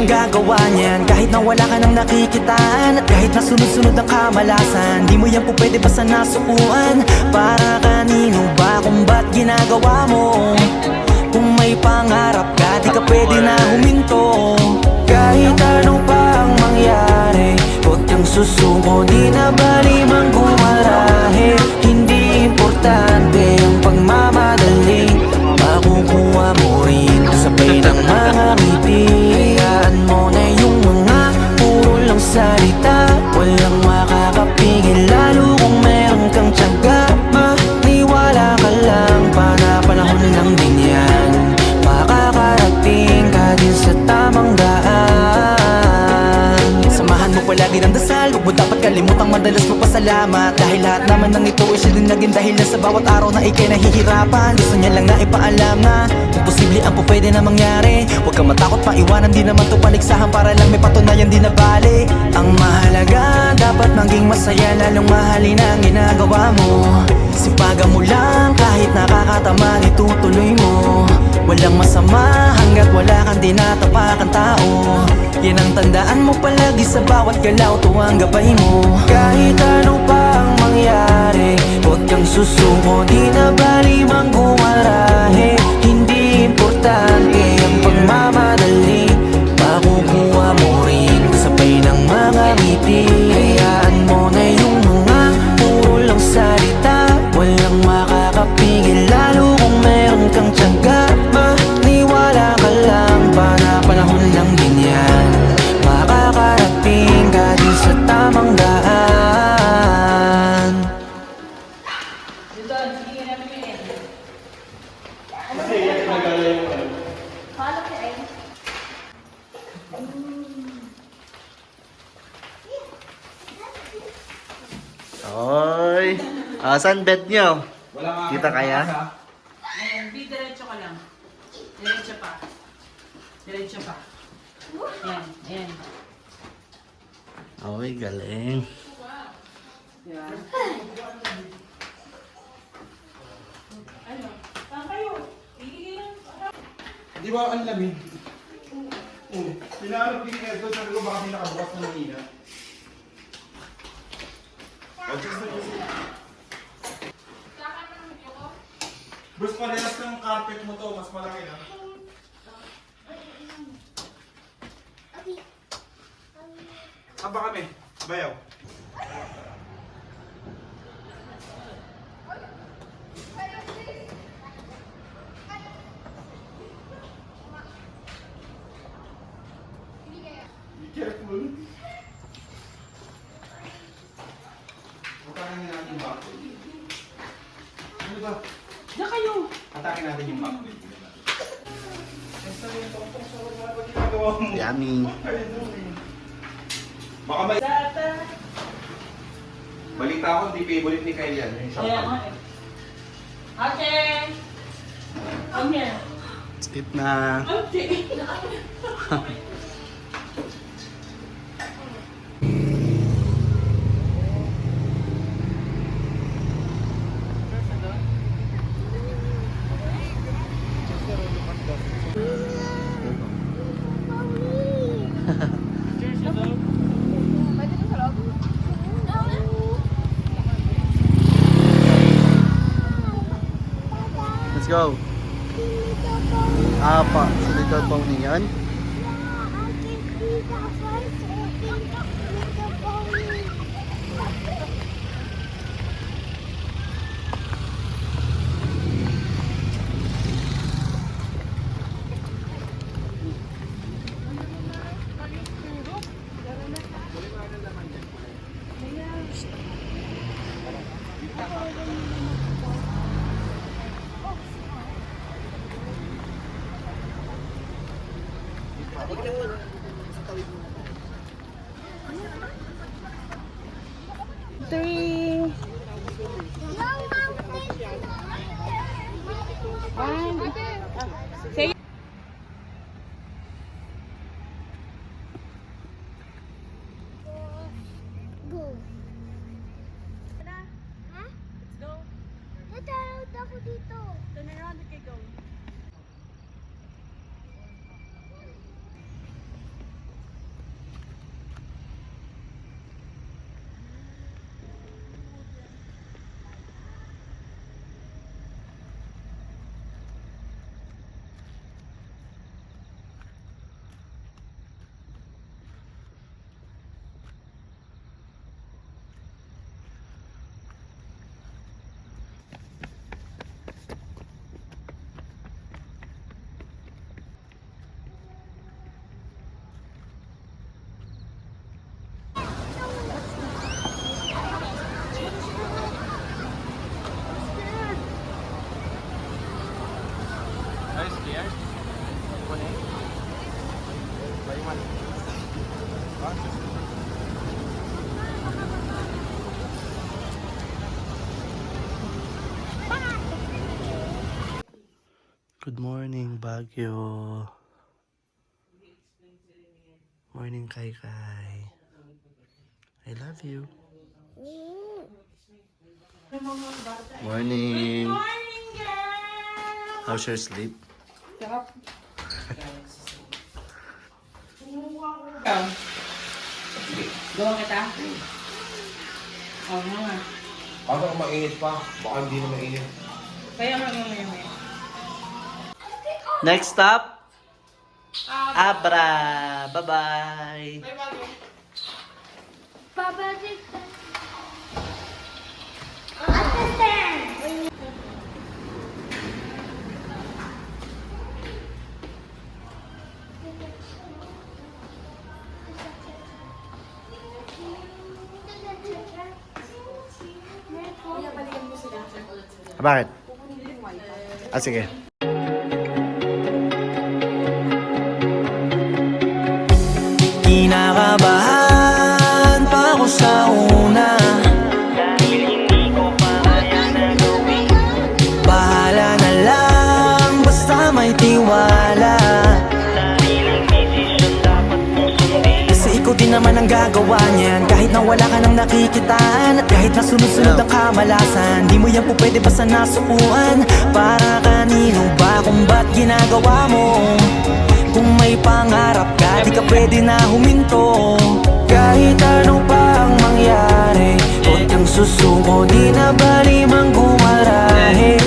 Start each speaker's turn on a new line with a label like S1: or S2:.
S1: ang gagawa niyan. Kahit na wala ka nang nakikitaan, at kahit na sunod-sunod ang kamalasan, di mo yan po pwede basta nasukuan. Para kanino ba kung ba't ginagawa mo? Kung may pangarap ka, di ka pwede na huminto. Kahit ano pa ang mangyari, huwag kang susuko, di na bali mang gumarahe. Hindi importante ang pagmamadali, makukuha mo rin kasabay ng mga ngiti. Hayaan mo na yung mga puro lang salita, walang makakapigil lalo kung meron kang tiyaga. Maniwala ka lang, panahon lang din yan. Makakarating ka din sa tamang daan. Samahan mo palagi ng dasal, huwag mo dapat kalimutang madalas magpasalamat. Dahil lahat naman ng ito ay siya din naging dahilan sa bawat araw na ikay nahihirapan. Gusto niya lang na ipaalam na imposible ang po pwede na mangyari. Huwag kang matakot paiwanan, di naman to paligsahan para lang may patunayan di na bali. Ang mahalaga, dapat maging masaya, lalong mahalin ang ginagawa mo. Sipagan mo lang kahit nakakatamad, itutuloy mo. Walang masama hanggat wala kang tinatapakan tao. Yan ang tandaan mo palagi sa bawat galaw, tuwang gabay mo. Kahit ano pa ang mangyari, huwag kang susuko, di na bali mang gumarahe. Hindi importante ang pagmamadali, makukuha mo rin kasabay ng mga ngiti. Hayaan mo na yung mga puro lang salita, walang makakapigil lalo kung meron kang tiyaga. Maniwala ka lang, panahon lang din yan. Makakarating ka din sa tamang daan.
S2: Oy, asan bed nyo? Kita kaya?
S3: Ayan, diretso ka lang. Diretso pa. Diretso pa. Ayan, ayan.
S2: Oy, galing.
S3: Diba? Ano? Saan kayo? Bigigil lang.
S4: Di ba ang lamig? Oo. Pinaarap din niya ito. Sabi ko baka may nakabukas na mahina. Bruce, parehas ng carpet mo to. Mas malaki na. Aba kami. Bayaw. Be careful. Atakin natin yung backwood. Ano ba?
S3: Diyan kayo.
S4: Atakin natin yung backwood. Basta rin ito. Ano ba ginagawa mo?
S2: Yummy.
S4: Baka may...
S3: Data.
S4: Balita ako, di favorite ni Kyle yan. Yung
S3: Ayan,
S4: champagne.
S3: okay. Okay. Come here.
S2: Skip na.
S3: Okay.
S2: Let's go. Apa, sa little pony yan.
S3: Three. One. Say
S5: Go. Ha?
S3: Let's go.
S5: Natalot ako dito.
S3: Turn around, okay, go.
S2: Good morning, Baguio. Morning, Kai Kai. I love you. Morning.
S3: Morning, girl!
S2: How's your sleep?
S3: Sarap. Gawa kita? Oo nga.
S4: Baka mainit pa. Baka hindi na mainit.
S3: Kaya mamaya.
S2: Next stop, Abra. Bye-bye.
S5: Papa, dito. Understand.
S2: Bakit? Ah, sige.
S1: Kinakabahan pa ako sa una, bahala na lang, basta may tiwala. Kasi ikaw din naman ang gagawa niyan, kahit na wala ka nang nakikitaan, at kahit na sunod-sunod ang kamalasan, di mo yan po pwede basta nasukuan. Para kanino ba kung ba't ginagawa mo? Kung may pangarap ka, di ka pwede na huminto. Kahit ano pa ang mangyari, huwag kang susuko, di na bali mang gumarahe.